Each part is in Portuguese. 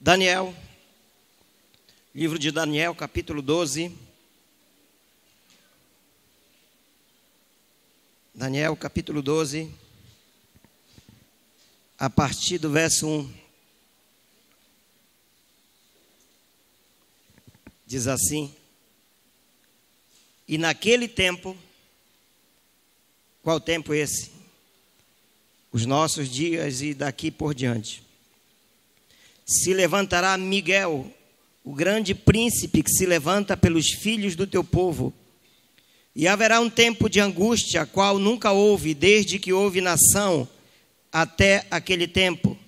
Daniel, livro de Daniel, capítulo 12. Daniel, capítulo 12, a partir do verso 1. Diz assim: e naquele tempo, qual tempo esse? Os nossos dias e daqui por diante. Se levantará Miguel, o grande príncipe que se levanta pelos filhos do teu povo. E haverá um tempo de angústia, qual nunca houve, desde que houve nação, até aquele tempo,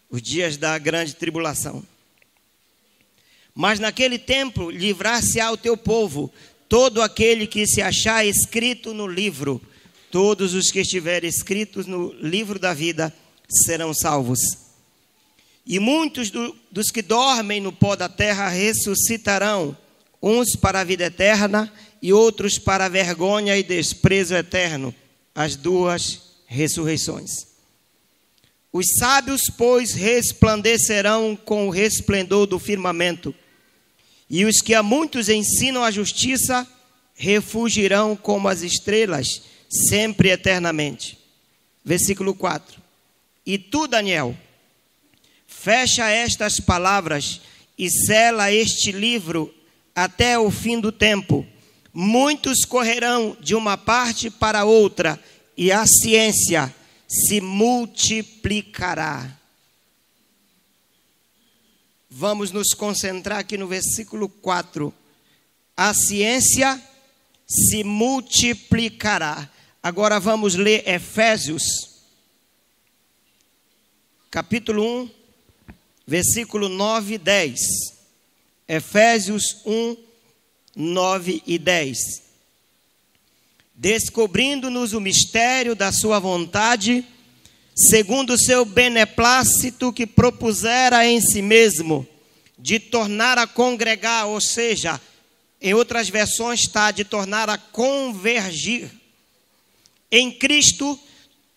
os dias da grande tribulação. Mas naquele tempo livrar-se-á o teu povo, todo aquele que se achar escrito no livro. Todos os que estiverem escritos no livro da vida serão salvos. E muitos dos que dormem no pó da terra ressuscitarão, uns para a vida eterna e outros para a vergonha e desprezo eterno, as duas ressurreições. Os sábios, pois, resplandecerão com o resplendor do firmamento, e os que a muitos ensinam a justiça refugirão como as estrelas, sempre e eternamente. Versículo 4. E tu, Daniel, fecha estas palavras e sela este livro até o fim do tempo. Muitos correrão de uma parte para outra, e a ciência se multiplicará. Vamos nos concentrar aqui no versículo 4. A ciência se multiplicará. Agora vamos ler Efésios, capítulo 1, versículo 9 e 10. Efésios 1, 9 e 10. Descobrindo-nos o mistério da sua vontade, segundo o seu beneplácito que propusera em si mesmo, de tornar a congregar, ou seja, em outras versões está de tornar a convergir em Cristo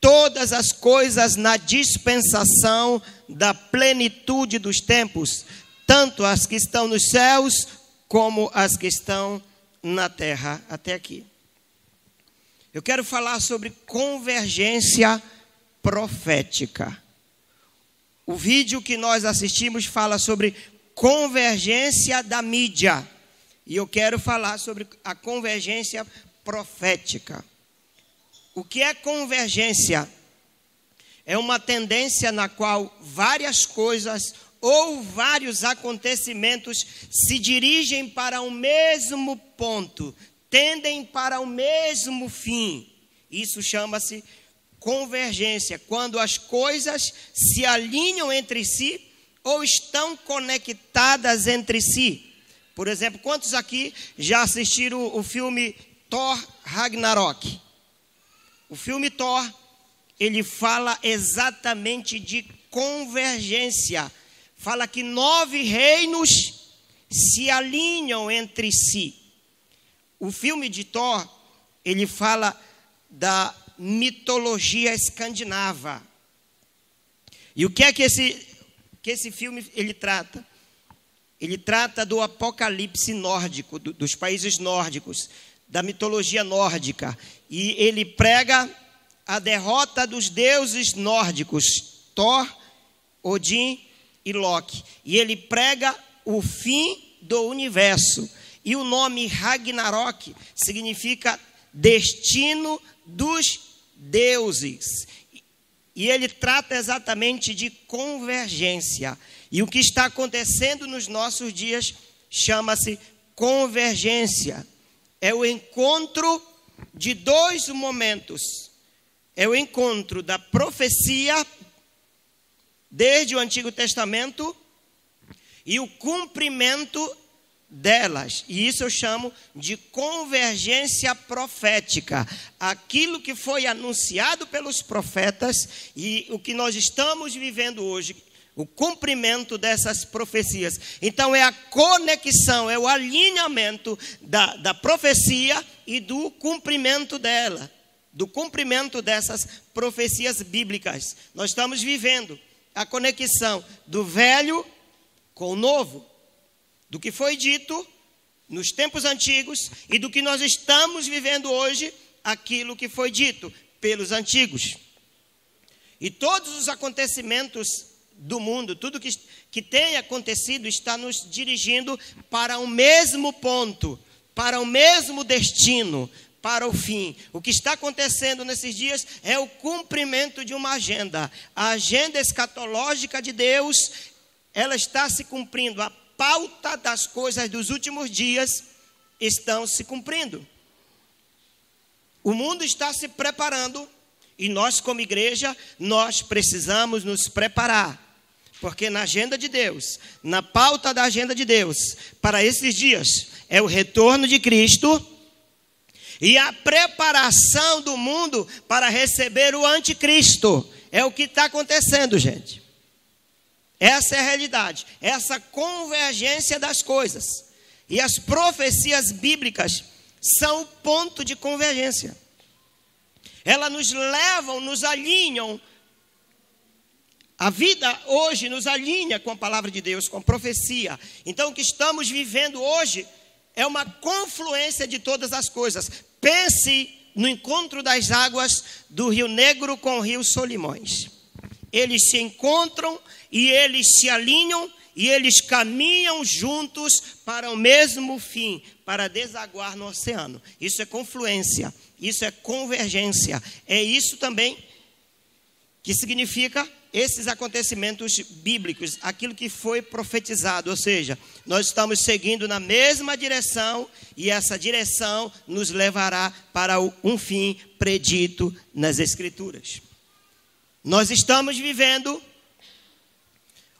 todas as coisas na dispensação da plenitude dos tempos, tanto as que estão nos céus como as que estão na terra. Até aqui. Eu quero falar sobre convergência profética. O vídeo que nós assistimos fala sobre convergência da mídia. E eu quero falar sobre a convergência profética. O que é convergência? É uma tendência na qual várias coisas ou vários acontecimentos se dirigem para o mesmo ponto, tendem para o mesmo fim. Isso chama-se convergência, quando as coisas se alinham entre si ou estão conectadas entre si. Por exemplo, quantos aqui já assistiram o filme Thor Ragnarok? O filme Thor, ele fala exatamente de convergência. Fala que 9 reinos se alinham entre si. O filme de Thor, ele fala da mitologia escandinava. E o que é que esse filme ele trata? Ele trata do apocalipse nórdico, dos países nórdicos, da mitologia nórdica. E ele prega a derrota dos deuses nórdicos, Thor, Odin e Loki. E ele prega o fim do universo. E o nome Ragnarok significa destino dos deuses. E ele trata exatamente de convergência. E o que está acontecendo nos nossos dias chama-se convergência. É o encontro de dois momentos. É o encontro da profecia desde o Antigo Testamento e o cumprimento delas. E isso eu chamo de convergência profética. Aquilo que foi anunciado pelos profetas e o que nós estamos vivendo hoje, o cumprimento dessas profecias. Então é a conexão, é o alinhamento da profecia e do cumprimento dela, do cumprimento dessas profecias bíblicas. Nós estamos vivendo a conexão do Velho com o novo, do que foi dito nos tempos antigos e do que nós estamos vivendo hoje, aquilo que foi dito pelos antigos. E todos os acontecimentos do mundo, tudo que tem acontecido está nos dirigindo para o mesmo ponto, para o mesmo destino, para o fim. O que está acontecendo nesses dias é o cumprimento de uma agenda. A agenda escatológica de Deus, ela está se cumprindo. A pauta das coisas dos últimos dias estão se cumprindo. O mundo está se preparando e nós, como igreja, nós precisamos nos preparar. Porque na agenda de Deus, na pauta da agenda de Deus, para esses dias, é o retorno de Cristo e a preparação do mundo para receber o anticristo. É o que está acontecendo, gente. Essa é a realidade, essa convergência das coisas. E as profecias bíblicas são o ponto de convergência. Elas nos levam, nos alinham. A vida hoje nos alinha com a palavra de Deus, com a profecia. Então o que estamos vivendo hoje é uma confluência de todas as coisas. Pense no encontro das águas do Rio Negro com o Rio Solimões. Eles se encontram e eles se alinham e eles caminham juntos para o mesmo fim, para desaguar no oceano. Isso é confluência, isso é convergência. É isso também que significa esses acontecimentos bíblicos, aquilo que foi profetizado. Ou seja, nós estamos seguindo na mesma direção e essa direção nos levará para um fim predito nas Escrituras. Nós estamos vivendo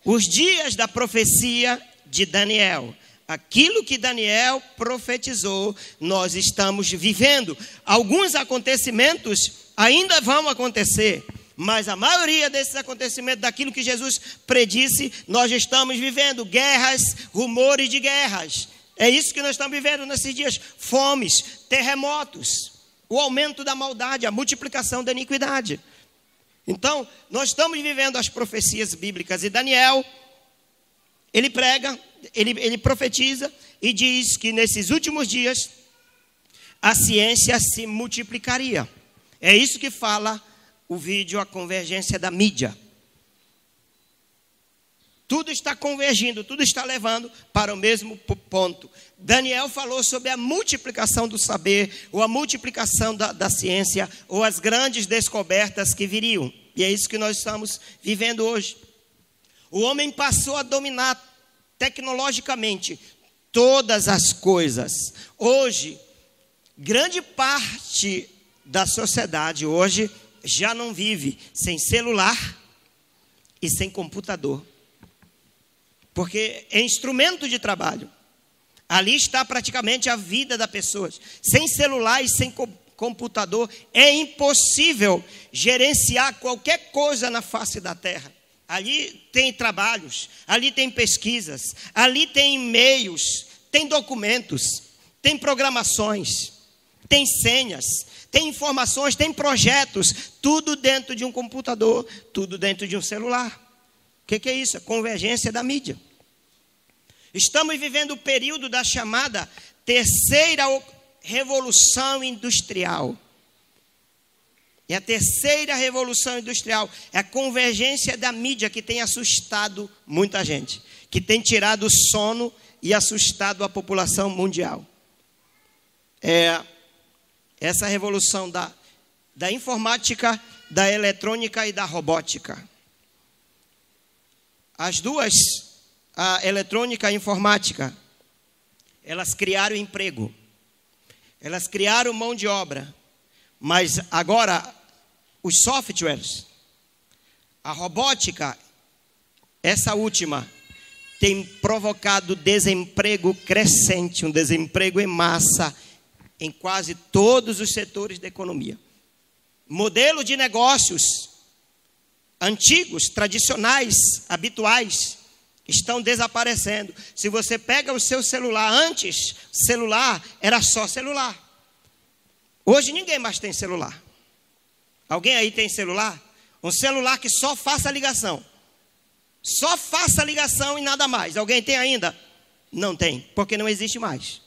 os dias da profecia de Daniel. Aquilo que Daniel profetizou, nós estamos vivendo. Alguns acontecimentos ainda vão acontecer, mas a maioria desses acontecimentos, daquilo que Jesus predisse, nós estamos vivendo. Guerras, rumores de guerras. É isso que nós estamos vivendo nesses dias. Fomes, terremotos, o aumento da maldade, a multiplicação da iniquidade. Então, nós estamos vivendo as profecias bíblicas. E Daniel, ele prega, ele profetiza e diz que nesses últimos dias a ciência se multiplicaria. É isso que fala o vídeo A Convergência da Mídia. Tudo está convergindo, tudo está levando para o mesmo ponto. Daniel falou sobre a multiplicação do saber, ou a multiplicação da ciência, ou as grandes descobertas que viriam. E é isso que nós estamos vivendo hoje. O homem passou a dominar tecnologicamente todas as coisas. Hoje, grande parte da sociedade hoje já não vive sem celular e sem computador. Porque é instrumento de trabalho. Ali está praticamente a vida da pessoa. Sem celular e sem computador é impossível gerenciar qualquer coisa na face da terra. Ali tem trabalhos, ali tem pesquisas, ali tem e-mails, tem documentos, tem programações, tem senhas, tem informações, tem projetos, tudo dentro de um computador, tudo dentro de um celular. O que é isso? A convergência da mídia. Estamos vivendo o período da chamada terceira revolução industrial. E a terceira revolução industrial é a convergência da mídia que tem assustado muita gente, que tem tirado o sono e assustado a população mundial. É essa revolução da informática, da eletrônica e da robótica. As duas, a eletrônica e a informática, elas criaram emprego, elas criaram mão de obra, mas agora os softwares, a robótica, essa última, tem provocado desemprego crescente, um desemprego em massa em quase todos os setores da economia. Modelo de negócios antigos, tradicionais, habituais, estão desaparecendo. Se você pega o seu celular, antes, celular era só celular. Hoje ninguém mais tem celular. Alguém aí tem celular? Um celular que só faça ligação. Só faça ligação e nada mais. Alguém tem ainda? Não tem, porque não existe mais.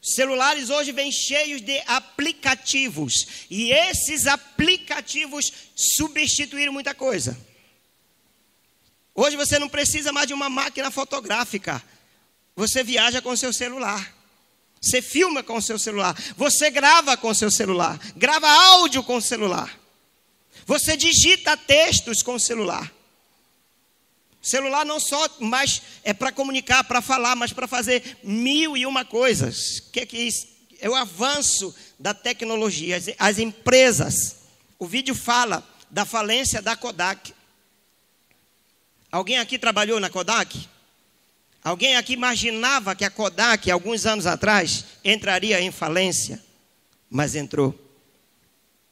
Celulares hoje vêm cheios de aplicativos. E esses aplicativos substituíram muita coisa. Hoje você não precisa mais de uma máquina fotográfica. Você viaja com o seu celular. Você filma com o seu celular. Você grava com o seu celular. Grava áudio com o celular. Você digita textos com o celular. O celular não só mais é para comunicar, para falar, mas para fazer 1001 coisas. O que é isso? É o avanço da tecnologia. As empresas. O vídeo fala da falência da Kodak. Alguém aqui trabalhou na Kodak? Alguém aqui imaginava que a Kodak, alguns anos atrás, entraria em falência? Mas entrou.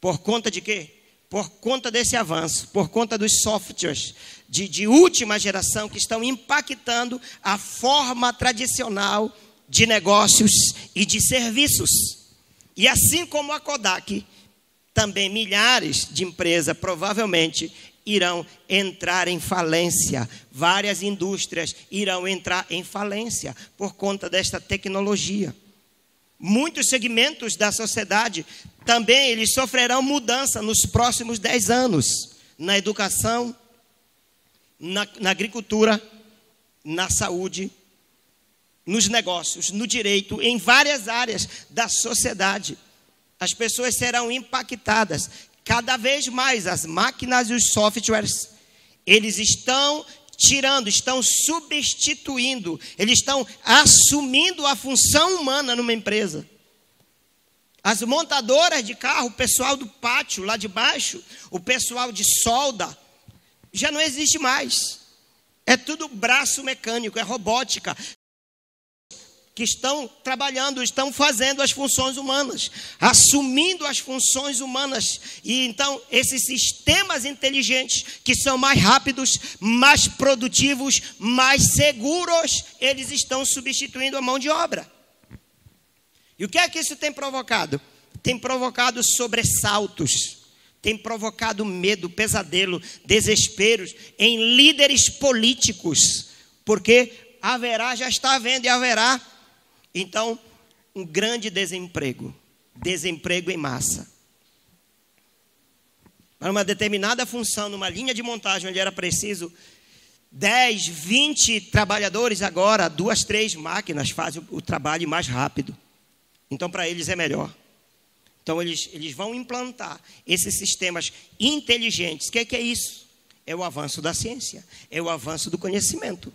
Por conta de quê? Por conta desse avanço, por conta dos softwares de última geração que estão impactando a forma tradicional de negócios e de serviços. E assim como a Kodak, também milhares de empresas provavelmente irão entrar em falência. Várias indústrias irão entrar em falência por conta desta tecnologia. Muitos segmentos da sociedade também eles sofrerão mudança nos próximos 10 anos. Na educação, na agricultura, na saúde, nos negócios, no direito, em várias áreas da sociedade. As pessoas serão impactadas. Cada vez mais as máquinas e os softwares, eles estão tirando, estão substituindo, eles estão assumindo a função humana numa empresa. As montadoras de carro, o pessoal do pátio lá de baixo, o pessoal de solda, já não existe mais. É tudo braço mecânico, é robótica. Que estão trabalhando, estão fazendo as funções humanas, assumindo as funções humanas. E então, esses sistemas inteligentes, que são mais rápidos, mais produtivos, mais seguros, eles estão substituindo a mão de obra. E o que é que isso tem provocado? Tem provocado sobressaltos, tem provocado medo, pesadelo, desesperos em líderes políticos, porque haverá, já está havendo e haverá, então, um grande desemprego em massa. Para uma determinada função, numa linha de montagem onde era preciso 10, 20 trabalhadores, agora 2, 3 máquinas fazem o trabalho mais rápido. Então, para eles é melhor. Então, eles vão implantar esses sistemas inteligentes. O que é isso? É o avanço da ciência, é o avanço do conhecimento.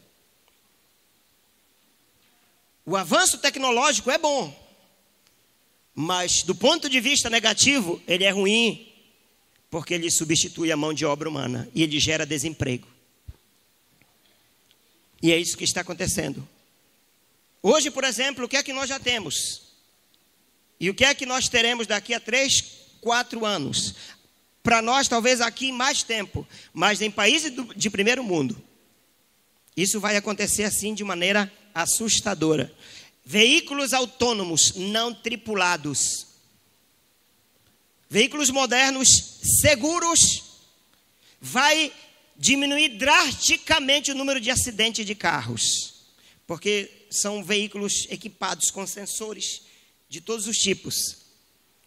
O avanço tecnológico é bom, mas do ponto de vista negativo, ele é ruim, porque ele substitui a mão de obra humana e ele gera desemprego. E é isso que está acontecendo. Hoje, por exemplo, o que é que nós já temos? E o que é que nós teremos daqui a 3, 4 anos? Para nós, talvez aqui mais tempo, mas em países de primeiro mundo, isso vai acontecer assim de maneira assustadora. Veículos autônomos não tripulados. Veículos modernos seguros. Vai diminuir drasticamente o número de acidentes de carros. Porque são veículos equipados com sensores de todos os tipos.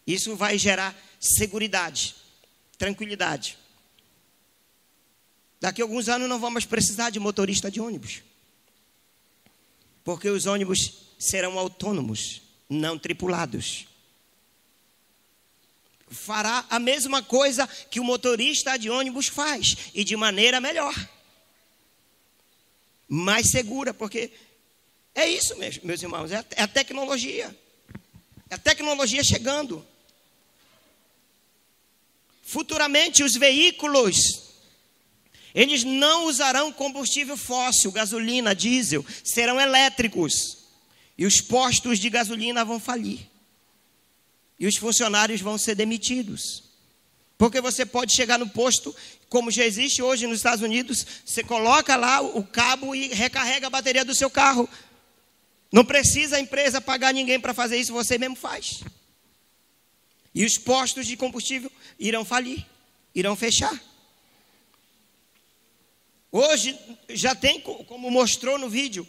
Isso vai gerar seguridade, tranquilidade. Daqui a alguns anos não vamos precisar de motorista de ônibus. Porque os ônibus serão autônomos, não tripulados. Fará a mesma coisa que o motorista de ônibus faz, e de maneira melhor. Mais segura, porque é isso mesmo, meus irmãos, é a tecnologia. É a tecnologia chegando. Futuramente os veículos, eles não usarão combustível fóssil, gasolina, diesel, serão elétricos. E os postos de gasolina vão falir. E os funcionários vão ser demitidos. Porque você pode chegar no posto, como já existe hoje nos Estados Unidos, você coloca lá o cabo e recarrega a bateria do seu carro. Não precisa a empresa pagar ninguém para fazer isso, você mesmo faz. E os postos de combustível irão falir, irão fechar. Hoje já tem, como mostrou no vídeo,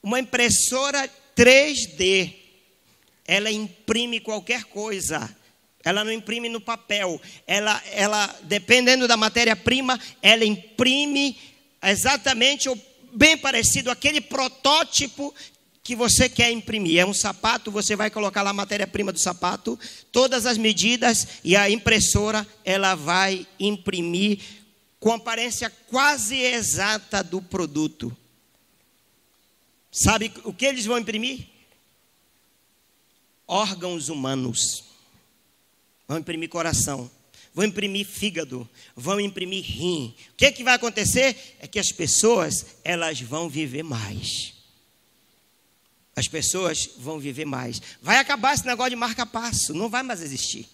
uma impressora 3D. Ela imprime qualquer coisa. Ela não imprime no papel. Ela dependendo da matéria-prima, ela imprime exatamente ou bem parecido aquele protótipo que você quer imprimir. É um sapato, você vai colocar lá a matéria-prima do sapato, todas as medidas, e a impressora ela vai imprimir com aparência quase exata do produto. Sabe o que eles vão imprimir? Órgãos humanos. Vão imprimir coração, vão imprimir fígado, vão imprimir rim. O que vai acontecer? É que as pessoas, elas vão viver mais. As pessoas vão viver mais. Vai acabar esse negócio de marca-passo, não vai mais existir.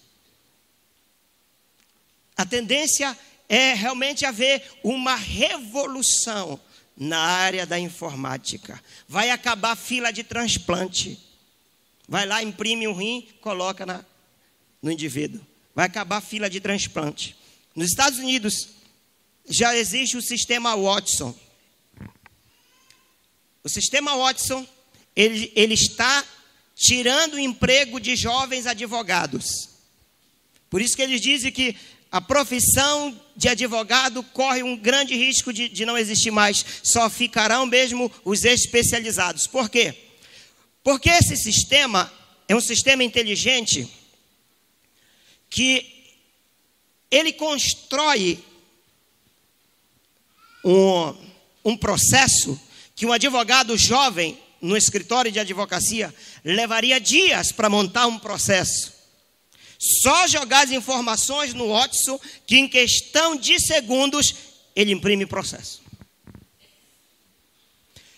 A tendência é realmente haver uma revolução na área da informática. Vai acabar a fila de transplante. Vai lá, imprime um rim, coloca no indivíduo. Vai acabar a fila de transplante. Nos Estados Unidos, já existe o sistema Watson. O sistema Watson, ele está tirando o emprego de jovens advogados. Por isso que eles dizem que a profissão de advogado corre um grande risco de não existir mais. Só ficarão mesmo os especializados. Por quê? Porque esse sistema é um sistema inteligente que ele constrói um processo que um advogado jovem no escritório de advocacia levaria dias para montar um processo. Só jogar as informações no Watson, que em questão de segundos, ele imprime processo.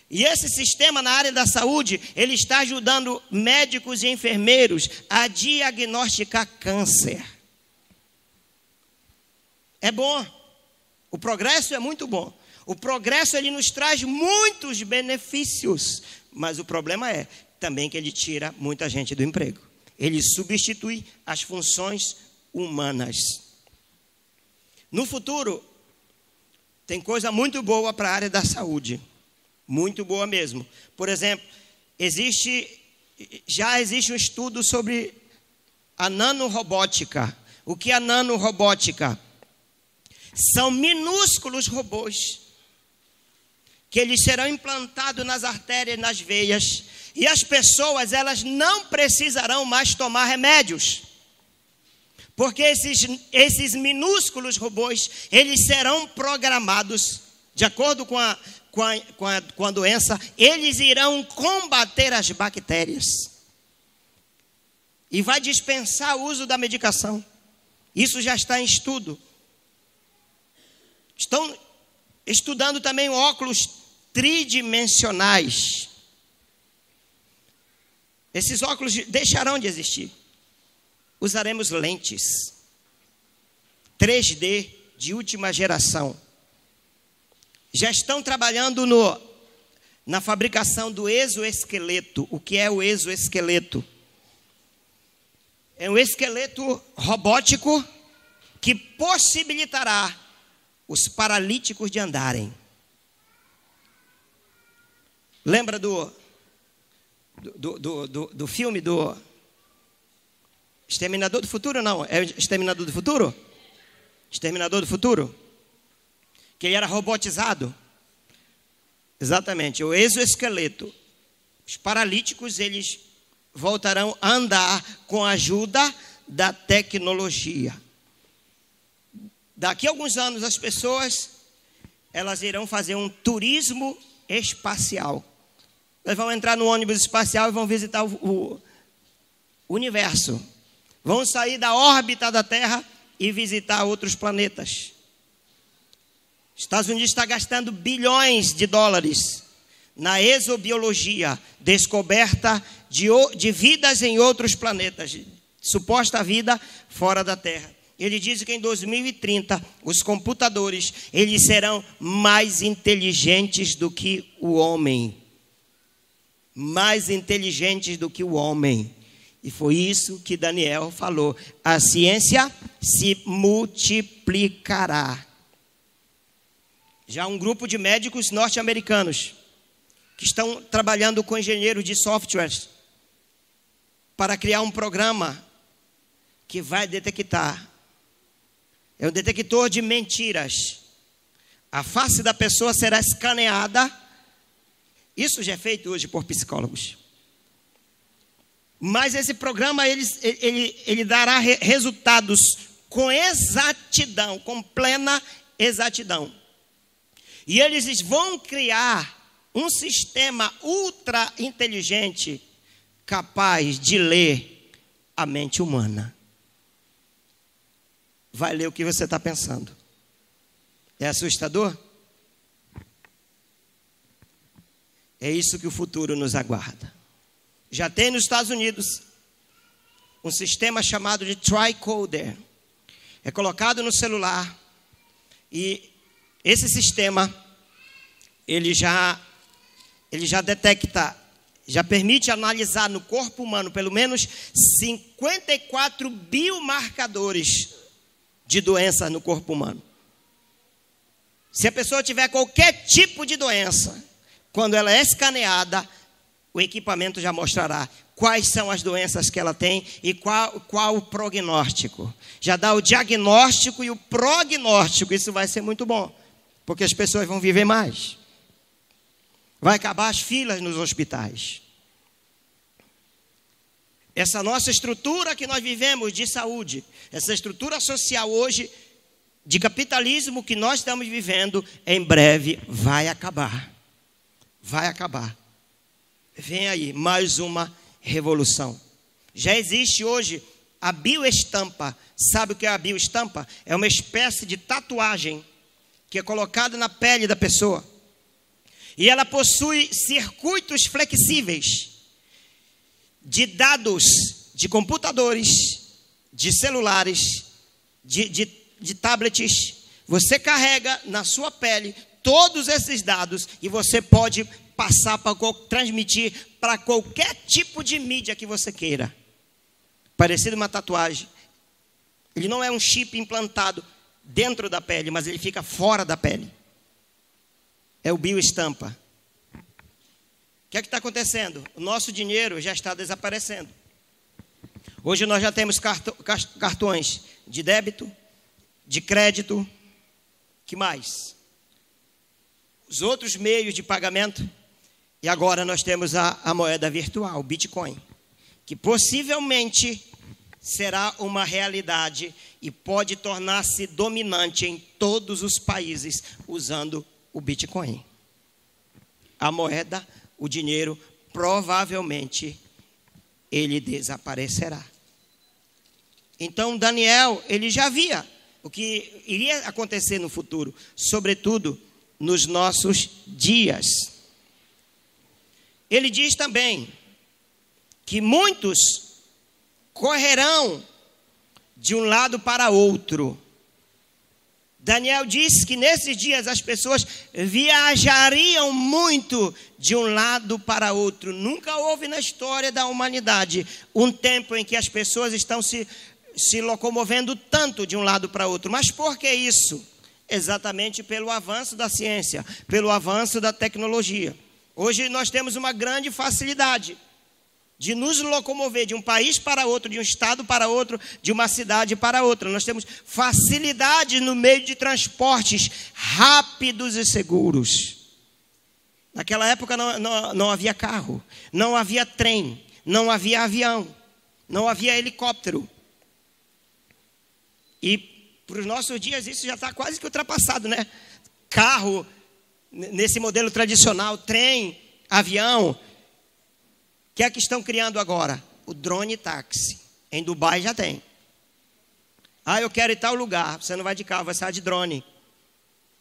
E esse sistema na área da saúde, ele está ajudando médicos e enfermeiros a diagnosticar câncer. É bom. O progresso é muito bom. O progresso, ele nos traz muitos benefícios. Mas o problema é também que ele tira muita gente do emprego. Ele substitui as funções humanas. No futuro, tem coisa muito boa para a área da saúde. Muito boa mesmo. Por exemplo, já existe um estudo sobre a nanorobótica. O que é a nanorobótica? São minúsculos robôs que eles serão implantados nas artérias, nas veias, e as pessoas, elas não precisarão mais tomar remédios, porque esses minúsculos robôs, eles serão programados, de acordo com a doença, eles irão combater as bactérias, e vai dispensar o uso da medicação. Isso já está em estudo. Estão estudando também óculos tridimensionais. Esses óculos deixarão de existir. Usaremos lentes 3D de última geração. Já estão trabalhando na fabricação do exoesqueleto. O que é o exoesqueleto? É um esqueleto robótico que possibilitará os paralíticos de andarem. Lembra do filme do Exterminador do Futuro? Não, é Exterminador do Futuro? Exterminador do Futuro? Que ele era robotizado. Exatamente, o exoesqueleto. Os paralíticos, eles voltarão a andar com a ajuda da tecnologia. Daqui a alguns anos, as pessoas, elas irão fazer um turismo espacial. Elas vão entrar no ônibus espacial e vão visitar o universo. Vão sair da órbita da Terra e visitar outros planetas. Estados Unidos está gastando bilhões de dólares na exobiologia, descoberta de vidas em outros planetas, suposta vida fora da Terra. Ele diz que em 2030, os computadores, eles serão mais inteligentes do que o homem. Mais inteligentes do que o homem. E foi isso que Daniel falou. A ciência se multiplicará. já um grupo de médicos norte-americanos que estão trabalhando com engenheiros de softwares para criar um programa que vai detectar, é um detector de mentiras. A face da pessoa será escaneada. Isso já é feito hoje por psicólogos. Mas esse programa, ele dará resultados com exatidão, com plena exatidão. E eles vão criar um sistema ultra inteligente capaz de ler a mente humana. Vai ler o que você está pensando. É assustador? É isso que o futuro nos aguarda. Já tem nos Estados Unidos um sistema chamado de tricorder. É colocado no celular e esse sistema ele já detecta, já permite analisar no corpo humano pelo menos 54 biomarcadores de doença no corpo humano. Se a pessoa tiver qualquer tipo de doença, quando ela é escaneada, o equipamento já mostrará quais são as doenças que ela tem e qual o prognóstico. Já dá o diagnóstico e o prognóstico. Isso vai ser muito bom, porque as pessoas vão viver mais. Vai acabar as filas nos hospitais. Essa nossa estrutura que nós vivemos de saúde, essa estrutura social hoje, de capitalismo que nós estamos vivendo, em breve vai acabar. Vai acabar. Vem aí mais uma revolução. Já existe hoje a bioestampa. Sabe o que é a bioestampa? É uma espécie de tatuagem que é colocada na pele da pessoa. E ela possui circuitos flexíveis de dados de computadores, de celulares, de tablets. Você carrega na sua pele todos esses dados e você pode passar para transmitir para qualquer tipo de mídia que você queira. Parecido uma tatuagem. Ele não é um chip implantado dentro da pele, mas ele fica fora da pele. É o bioestampa. O que é que está acontecendo? O nosso dinheiro já está desaparecendo. Hoje nós já temos cartões de débito, de crédito, que mais? Os outros meios de pagamento. E agora nós temos a moeda virtual, o Bitcoin, que possivelmente será uma realidade e pode tornar-se dominante em todos os países usando o Bitcoin. A moeda, o dinheiro, provavelmente ele desaparecerá. Então Daniel, ele já via o que iria acontecer no futuro, sobretudo nos nossos dias. Ele diz também que muitos correrão de um lado para outro. Daniel diz que nesses dias as pessoas viajariam muito de um lado para outro. Nunca houve na história da humanidade um tempo em que as pessoas estão se locomovendo tanto de um lado para outro. Mas por que isso? Exatamente pelo avanço da ciência, pelo avanço da tecnologia. Hoje nós temos uma grande facilidade de nos locomover de um país para outro, de um estado para outro, de uma cidade para outra. Nós temos facilidade no meio de transportes rápidos e seguros. Naquela época não havia carro, não havia trem, não havia avião, não havia helicóptero. E para os nossos dias isso já está quase que ultrapassado, né? Carro, nesse modelo tradicional, trem, avião. O que é que estão criando agora? O drone táxi. Em Dubai já tem. Ah, eu quero ir em tal lugar. Você não vai de carro, vai sair de drone.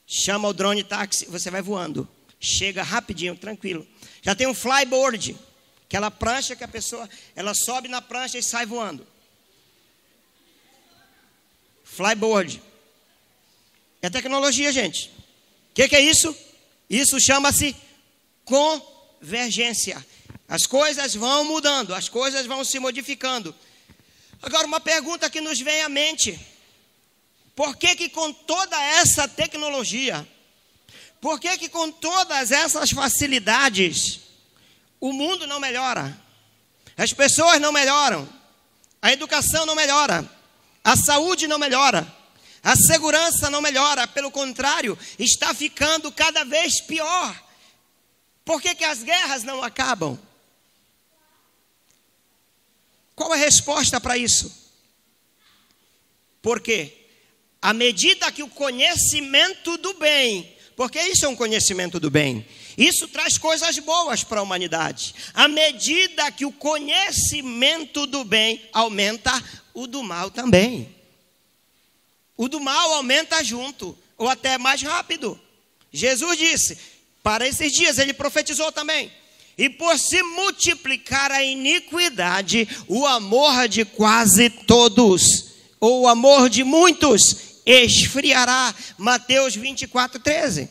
Chama o drone táxi, você vai voando. Chega rapidinho, tranquilo. Já tem um flyboard, aquela prancha que a pessoa, ela sobe na prancha e sai voando. Flyboard. É tecnologia, gente. O que é isso? Isso chama-se convergência. As coisas vão mudando, as coisas vão se modificando. Agora, uma pergunta que nos vem à mente. Por que com toda essa tecnologia, por que que com todas essas facilidades, o mundo não melhora? As pessoas não melhoram, a educação não melhora, a saúde não melhora, a segurança não melhora, pelo contrário, está ficando cada vez pior. Por que que as guerras não acabam? Qual a resposta para isso? Porque à medida que o conhecimento do bem, porque isso é um conhecimento do bem, isso traz coisas boas para a humanidade. À medida que o conhecimento do bem aumenta, o do mal também. O do mal aumenta junto, ou até mais rápido. Jesus disse, para esses dias, ele profetizou também. E por se multiplicar a iniquidade, o amor de quase todos, ou o amor de muitos, esfriará. Mateus 24:13.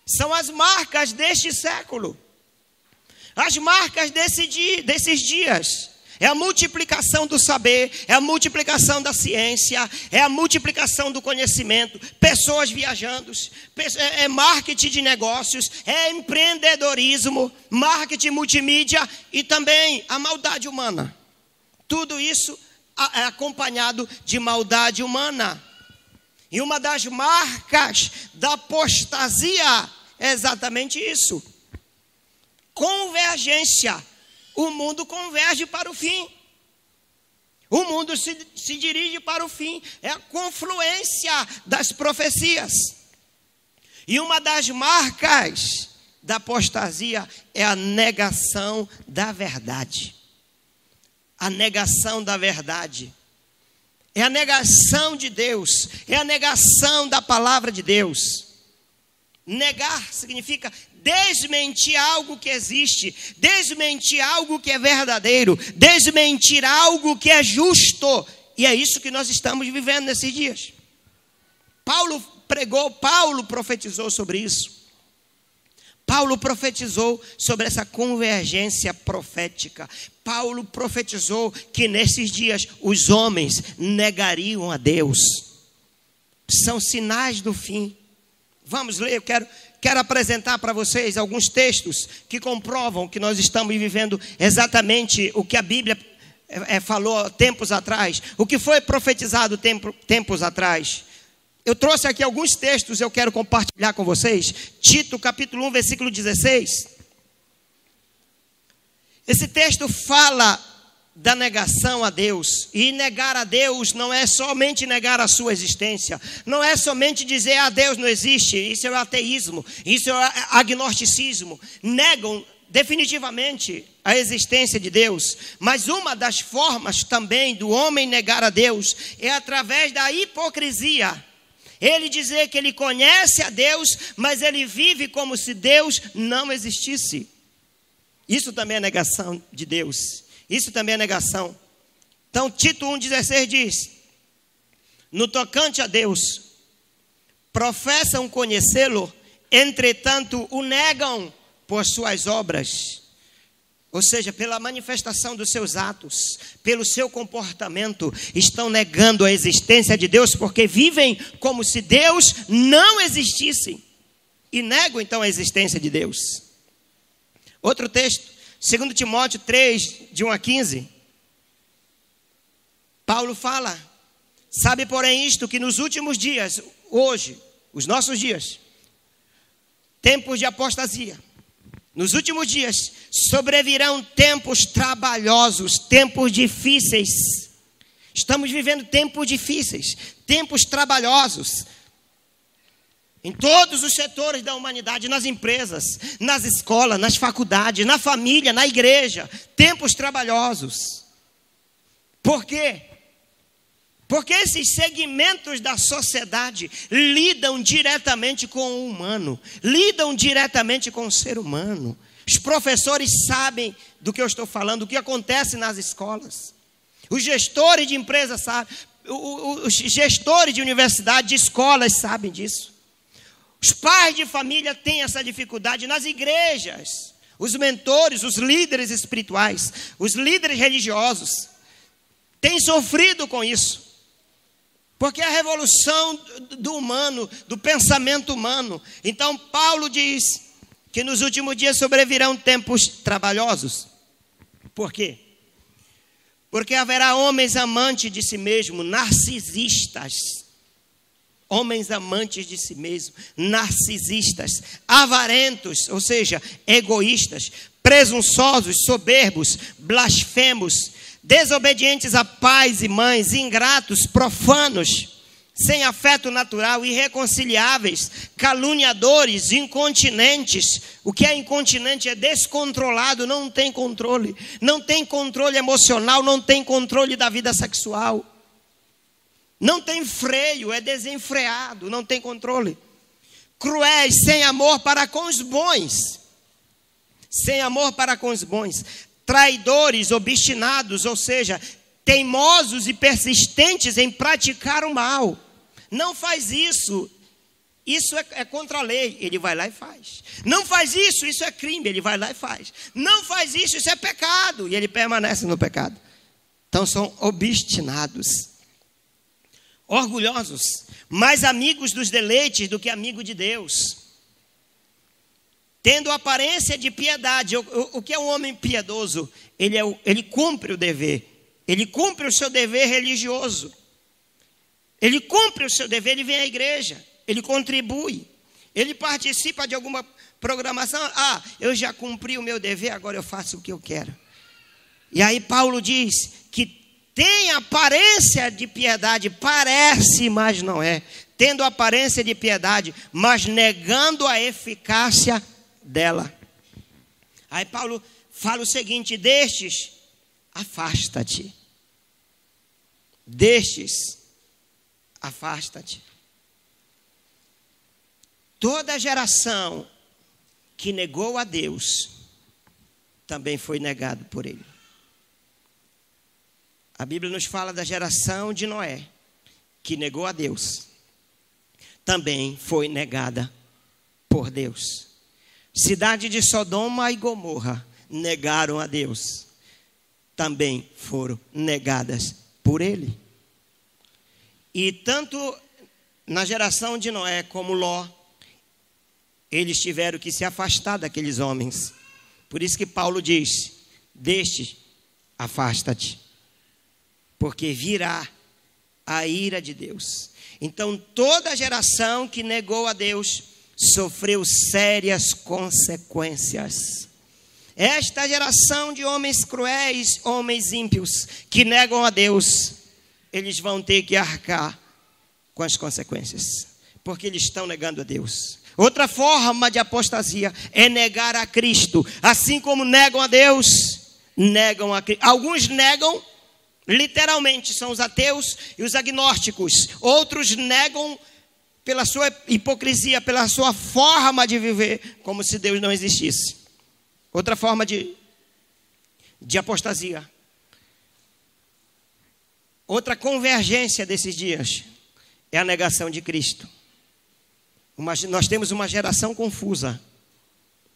São as marcas deste século, as marcas desses dias. É a multiplicação do saber, é a multiplicação da ciência, é a multiplicação do conhecimento, pessoas viajando, é marketing de negócios, é empreendedorismo, marketing multimídia e também a maldade humana. Tudo isso é acompanhado de maldade humana. E uma das marcas da apostasia é exatamente isso. Convergência. O mundo converge para o fim. O mundo se dirige para o fim. É a confluência das profecias. E uma das marcas da apostasia é a negação da verdade. A negação da verdade. É a negação de Deus. É a negação da palavra de Deus. Negar significa desmentir algo que existe, desmentir algo que é verdadeiro, desmentir algo que é justo. E é isso que nós estamos vivendo nesses dias. Paulo pregou, Paulo profetizou sobre isso. Paulo profetizou sobre essa convergência profética. Paulo profetizou que nesses dias os homens negariam a Deus. São sinais do fim. Vamos ler, eu quero apresentar para vocês alguns textos que comprovam que nós estamos vivendo exatamente o que a Bíblia falou tempos atrás, o que foi profetizado tempos atrás. Eu trouxe aqui alguns textos, eu quero compartilhar com vocês. Tito, capítulo 1, versículo 16. Esse texto fala da negação a Deus. E negar a Deus não é somente negar a sua existência. Não é somente dizer, Deus não existe. Isso é o ateísmo. Isso é o agnosticismo. Negam definitivamente a existência de Deus. Mas uma das formas também do homem negar a Deus é através da hipocrisia. Ele dizer que ele conhece a Deus, mas ele vive como se Deus não existisse. Isso também é negação de Deus. Isso também é negação. Então, Tito 1,16 diz: no tocante a Deus, professam conhecê-lo, entretanto o negam por suas obras. Ou seja, pela manifestação dos seus atos, pelo seu comportamento, estão negando a existência de Deus, porque vivem como se Deus não existisse. E negam então a existência de Deus. Outro texto. 2 Timóteo 3, de 1 a 15. Paulo fala: sabe, porém, isto, que nos últimos dias, hoje, os nossos dias, tempos de apostasia, nos últimos dias, sobrevirão tempos trabalhosos, tempos difíceis. Estamos vivendo tempos difíceis, tempos trabalhosos. Em todos os setores da humanidade, nas empresas, nas escolas, nas faculdades, na família, na igreja. Tempos trabalhosos. Por quê? Porque esses segmentos da sociedade lidam diretamente com o humano. Lidam diretamente com o ser humano. Os professores sabem do que eu estou falando, o que acontece nas escolas. Os gestores de empresas sabem. Os gestores de universidade, de escolas sabem disso. Os pais de família têm essa dificuldade nas igrejas. Os mentores, os líderes espirituais, os líderes religiosos têm sofrido com isso. Porque é a revolução do humano, do pensamento humano. Então Paulo diz que nos últimos dias sobrevirão tempos trabalhosos. Por quê? Porque haverá homens amantes de si mesmo, narcisistas. Homens amantes de si mesmo, narcisistas, avarentos, ou seja, egoístas, presunçosos, soberbos, blasfemos, desobedientes a pais e mães, ingratos, profanos, sem afeto natural, irreconciliáveis, caluniadores, incontinentes. O que é incontinente é descontrolado, não tem controle emocional, não tem controle da vida sexual. Não tem freio, é desenfreado, não tem controle. Cruéis, sem amor para com os bons. Sem amor para com os bons. Traidores, obstinados, ou seja, teimosos e persistentes em praticar o mal. Não faz isso. Isso é contra a lei. Ele vai lá e faz. Não faz isso, isso é crime. Ele vai lá e faz. Não faz isso, isso é pecado. E ele permanece no pecado. Então são obstinados. Orgulhosos, mais amigos dos deleites do que amigo de Deus, tendo aparência de piedade. O que é um homem piedoso? Ele cumpre o dever, ele cumpre o seu dever religioso, ele cumpre o seu dever, ele vem à igreja, ele contribui, ele participa de alguma programação. Eu já cumpri o meu dever, agora eu faço o que eu quero. E aí Paulo diz que tem aparência de piedade, parece, mas não é. Tendo aparência de piedade, mas negando a eficácia dela. Aí Paulo fala o seguinte: destes, afasta-te. Destes, afasta-te. Toda geração que negou a Deus, também foi negado por ele. A Bíblia nos fala da geração de Noé, que negou a Deus. Também foi negada por Deus. Cidade de Sodoma e Gomorra negaram a Deus. Também foram negadas por ele. E tanto na geração de Noé como Ló, eles tiveram que se afastar daqueles homens. Por isso que Paulo diz: deste, afasta-te, porque virá a ira de Deus. Então toda geração que negou a Deus sofreu sérias consequências. Esta geração de homens cruéis, homens ímpios, que negam a Deus, eles vão ter que arcar com as consequências, porque eles estão negando a Deus. Outra forma de apostasia é negar a Cristo. Assim como negam a Deus, negam a Cristo. Alguns negam literalmente, são os ateus e os agnósticos. Outros negam pela sua hipocrisia, pela sua forma de viver, como se Deus não existisse. Outra forma de apostasia. Outra convergência desses dias é a negação de Cristo. Nós temos uma geração confusa,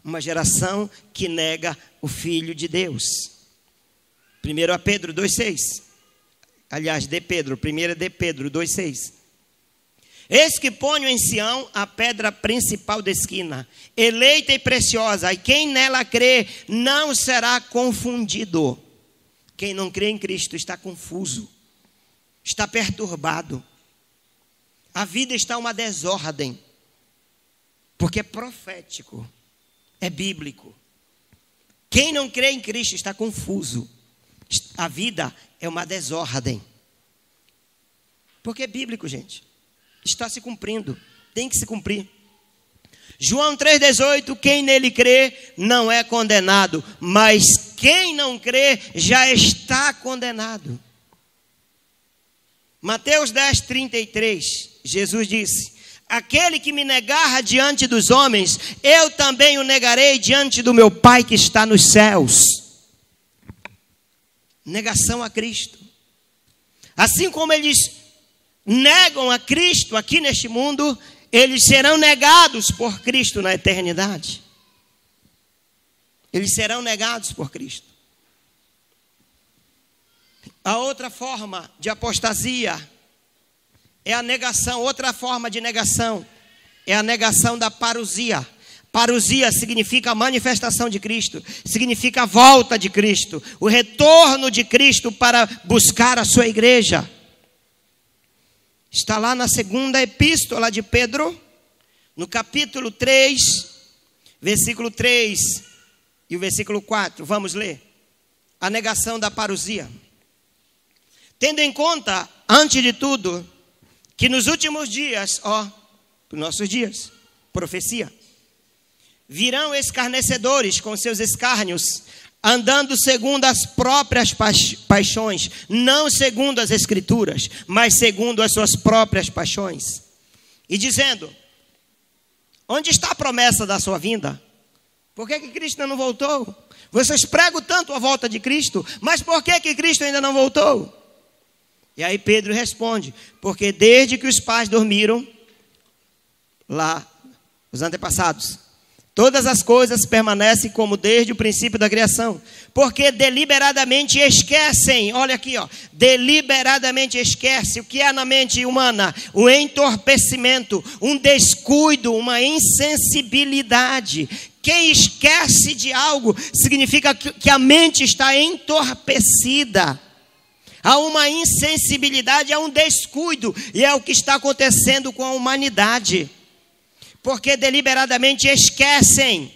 uma geração que nega o Filho de Deus. 1 Pedro 2,6. Aliás, 1 Pedro 2,6. Eis que ponho em Sião a pedra principal da esquina, eleita e preciosa, e quem nela crê não será confundido. Quem não crê em Cristo está confuso, está perturbado. A vida está uma desordem, porque é profético, é bíblico. Quem não crê em Cristo está confuso. A vida é uma desordem. Porque é bíblico, gente. Está se cumprindo, tem que se cumprir. João 3,18, quem nele crê não é condenado, mas quem não crê já está condenado. Mateus 10,33, Jesus disse: aquele que me negar diante dos homens, eu também o negarei diante do meu Pai que está nos céus. Negação a Cristo. Assim como eles negam a Cristo aqui neste mundo, eles serão negados por Cristo na eternidade. Eles serão negados por Cristo. A outra forma de apostasia é a negação. Outra forma de negação é a negação da parousia. Parousia significa a manifestação de Cristo, significa a volta de Cristo, o retorno de Cristo para buscar a sua igreja. Está lá na segunda epístola de Pedro, no capítulo 3, versículo 3 e o versículo 4. Vamos ler. A negação da parousia. Tendo em conta, antes de tudo, que nos últimos dias, nossos dias, profecia, virão escarnecedores com seus escárnios, andando segundo as próprias paixões, não segundo as escrituras, mas segundo as suas próprias paixões. E dizendo: onde está a promessa da sua vinda? Por que Cristo ainda não voltou? Vocês pregam tanto a volta de Cristo, mas por que Cristo ainda não voltou? E aí Pedro responde: porque desde que os pais dormiram, lá, os antepassados, todas as coisas permanecem como desde o princípio da criação. Porque deliberadamente esquecem, olha aqui, deliberadamente esquece o que há na mente humana: o entorpecimento, um descuido, uma insensibilidade. Quem esquece de algo significa que a mente está entorpecida. Há uma insensibilidade, há um descuido, e é o que está acontecendo com a humanidade. Porque deliberadamente esquecem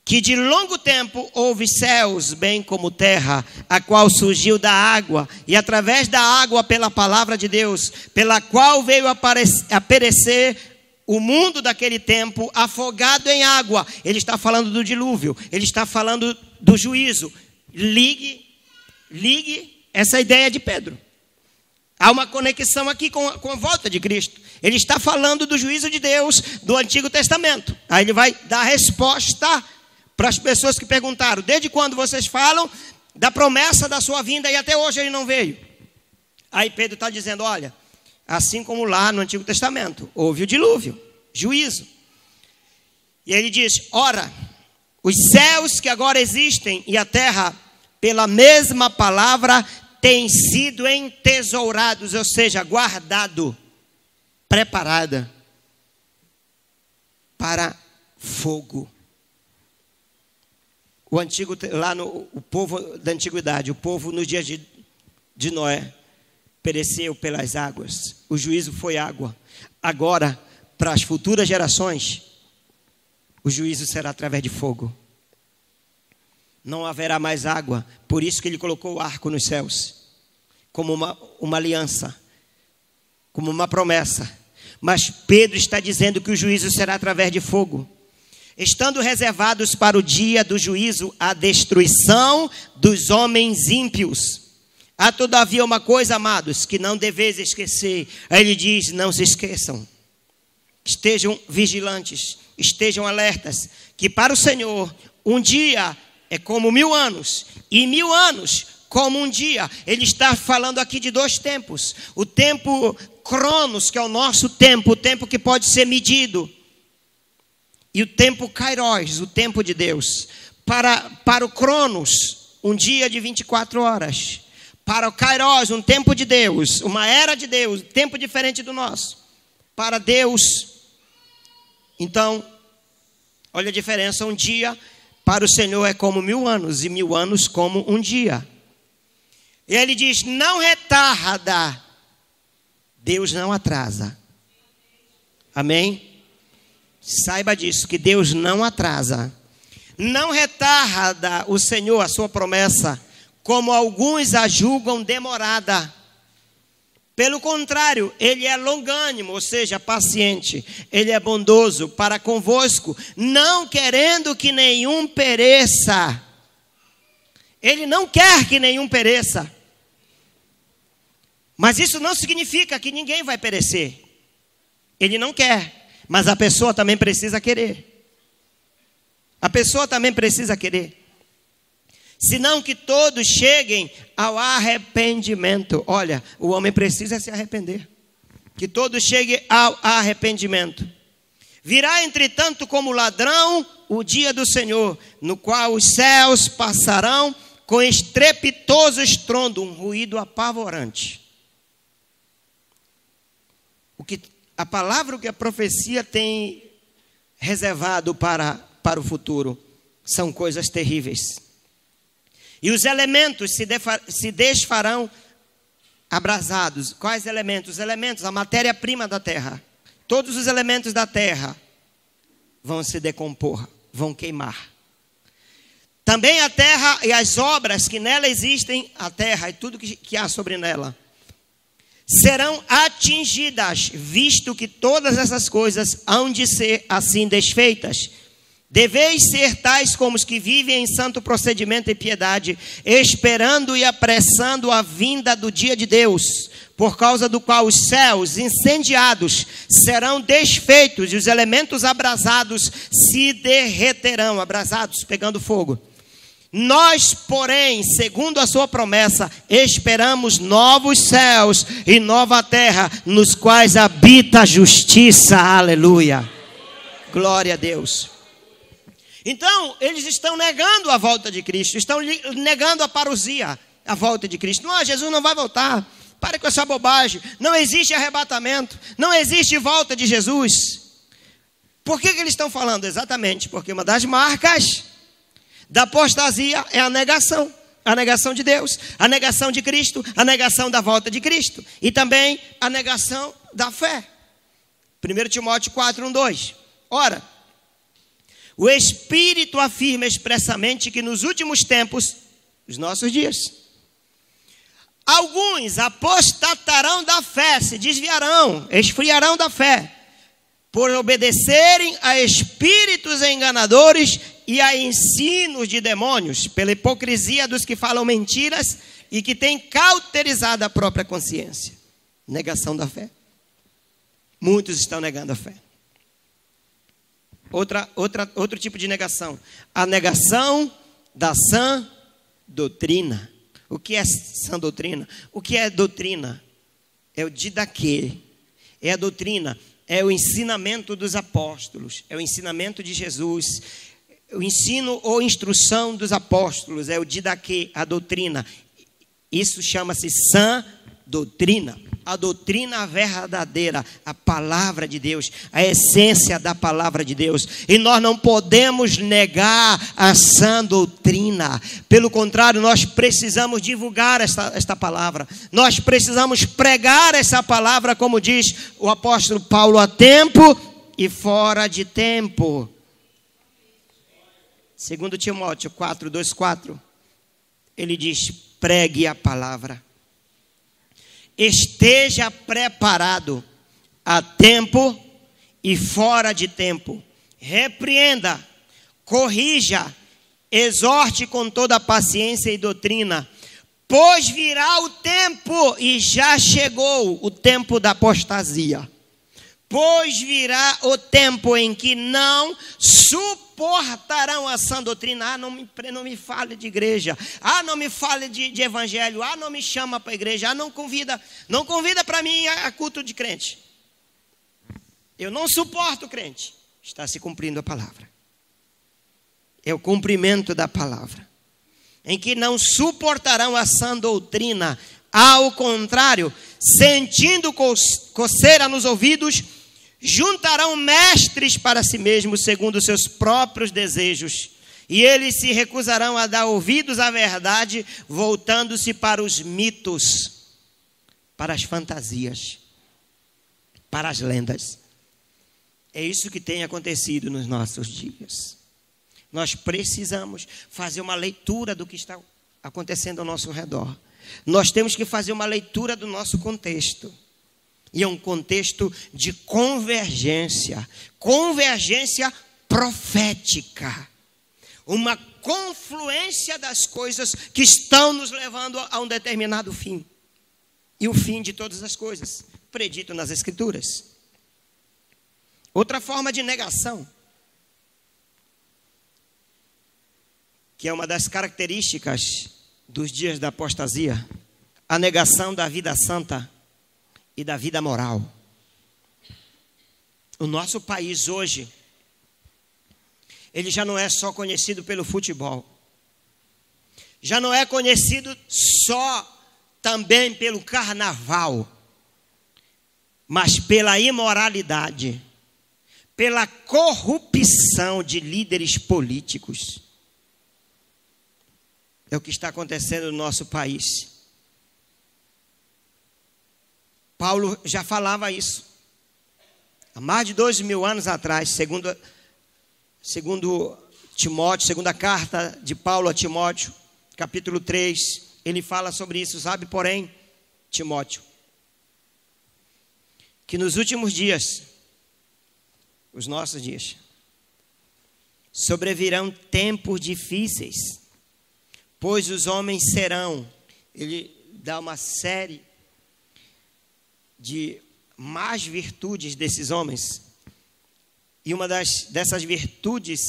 que de longo tempo houve céus, bem como terra, a qual surgiu da água, e através da água pela palavra de Deus, pela qual veio a perecer o mundo daquele tempo, afogado em água. Ele está falando do dilúvio, ele está falando do juízo. Ligue essa ideia de Pedro. Há uma conexão aqui com a volta de Cristo. Ele está falando do juízo de Deus do Antigo Testamento. Aí ele vai dar resposta para as pessoas que perguntaram: desde quando vocês falam da promessa da sua vinda e até hoje ele não veio? Aí Pedro está dizendo: olha, assim como lá no Antigo Testamento houve o dilúvio, juízo. E ele diz: ora, os céus que agora existem e a terra, pela mesma palavra, têm sido entesourados, ou seja, guardado, preparada para fogo. O povo da antiguidade, o povo nos dias de Noé, pereceu pelas águas. O juízo foi água. Agora, para as futuras gerações, o juízo será através de fogo. Não haverá mais água. Por isso que ele colocou o arco nos céus, como uma aliança, como uma promessa. Mas Pedro está dizendo que o juízo será através de fogo, estando reservados para o dia do juízo a destruição dos homens ímpios. Há todavia uma coisa, amados, que não deveis esquecer. Aí ele diz: não se esqueçam, estejam vigilantes, estejam alertas, que para o Senhor um dia é como 1000 anos, e 1000 anos como um dia. Ele está falando aqui de 2 tempos: o tempo Cronos, que é o nosso tempo, o tempo que pode ser medido, e o tempo Kairos, o tempo de Deus. Para o Cronos, um dia de 24 horas. Para o Kairos, um tempo de Deus, uma era de Deus, um tempo diferente do nosso. Para Deus, então, olha a diferença: um dia para o Senhor é como 1000 anos, e 1000 anos como um dia. E ele diz: não retarda. Deus não atrasa. Amém? Saiba disso, que Deus não atrasa. Não retarda o Senhor a sua promessa, como alguns a julgam demorada. Pelo contrário, ele é longânimo, ou seja, paciente. Ele é bondoso para convosco, não querendo que nenhum pereça. Ele não quer que nenhum pereça. Mas isso não significa que ninguém vai perecer. Ele não quer, mas a pessoa também precisa querer. A pessoa também precisa querer. Senão que todos cheguem ao arrependimento. Olha, o homem precisa se arrepender. Que todos cheguem ao arrependimento. Virá, entretanto, como ladrão o dia do Senhor, no qual os céus passarão com estrepitoso estrondo, um ruído apavorante. a palavra que a profecia tem reservado para o futuro são coisas terríveis. E os elementos se desfarão abrasados. Quais elementos? Os elementos, a matéria-prima da terra. Todos os elementos da terra vão se decompor, vão queimar. Também a terra e as obras que nela existem, a terra e tudo que há sobre ela, serão atingidas, visto que todas essas coisas hão de ser assim desfeitas. Deveis ser tais como os que vivem em santo procedimento e piedade, esperando e apressando a vinda do dia de Deus, por causa do qual os céus incendiados serão desfeitos e os elementos abrasados se derreterão, abrasados, pegando fogo. Nós, porém, segundo a sua promessa, esperamos novos céus e nova terra, nos quais habita a justiça. Aleluia. Glória a Deus. Então, eles estão negando a volta de Cristo, estão negando a parousia, a volta de Cristo. Não, Jesus não vai voltar. Pare com essa bobagem. Não existe arrebatamento, não existe volta de Jesus. Por que eles estão falando? Exatamente porque uma das marcas da apostasia é a negação de Deus, a negação de Cristo, a negação da volta de Cristo e também a negação da fé. 1 Timóteo 4:1-2. Ora, o Espírito afirma expressamente que nos últimos tempos, os nossos dias, alguns apostatarão da fé, se desviarão, esfriarão da fé, por obedecerem a espíritos enganadores e a ensinos de demônios, pela hipocrisia dos que falam mentiras e que têm cauterizado a própria consciência. Negação da fé. Muitos estão negando a fé. Outro tipo de negação. A negação da sã doutrina. O que é sã doutrina? O que é doutrina? É o didaquê. É a doutrina. É o ensinamento dos apóstolos. É o ensinamento de Jesus. O ensino ou instrução dos apóstolos. É o didaquê, a doutrina. Isso chama-se sã doutrina. A doutrina verdadeira, a palavra de Deus, a essência da palavra de Deus. E nós não podemos negar a sã doutrina. Pelo contrário, nós precisamos divulgar esta palavra. Nós precisamos pregar essa palavra, como diz o apóstolo Paulo, a tempo e fora de tempo. 2 Timóteo 4:2-4, ele diz: pregue a palavra. Esteja preparado a tempo e fora de tempo. Repreenda, corrija, exorte com toda paciência e doutrina. Pois virá o tempo, e já chegou o tempo da apostasia. Pois virá o tempo em que não suportarão a sã doutrina. Ah, não me fale de igreja. Ah, não me fale de evangelho. Ah, não me chama para a igreja. Ah, não convida para mim a culto de crente. Eu não suporto crente. Está se cumprindo a palavra. É o cumprimento da palavra. Em que não suportarão a sã doutrina. Ao contrário, sentindo coceira nos ouvidos, juntarão mestres para si mesmos, segundo os seus próprios desejos. E eles se recusarão a dar ouvidos à verdade, voltando-se para os mitos, para as fantasias, para as lendas. É isso que tem acontecido nos nossos dias. Nós precisamos fazer uma leitura do que está acontecendo ao nosso redor. Nós temos que fazer uma leitura do nosso contexto. E é um contexto de convergência profética. Uma confluência das coisas que estão nos levando a um determinado fim. E o fim de todas as coisas, predito nas Escrituras. Outra forma de negação, que é uma das características dos dias da apostasia, a negação da vida santa e da vida moral. O nosso país hoje, ele já não é só conhecido pelo futebol. Já não é conhecido só também pelo carnaval. mas pela imoralidade, pela corrupção de líderes políticos. É o que está acontecendo no nosso país. Paulo já falava isso. Há mais de 2000 anos atrás, segundo Timóteo, segunda carta de Paulo a Timóteo, capítulo 3, ele fala sobre isso. Sabe, porém, Timóteo, que nos últimos dias, os nossos dias, sobrevirão tempos difíceis, pois os homens serão, ele dá uma série de más virtudes desses homens, e uma dessas virtudes,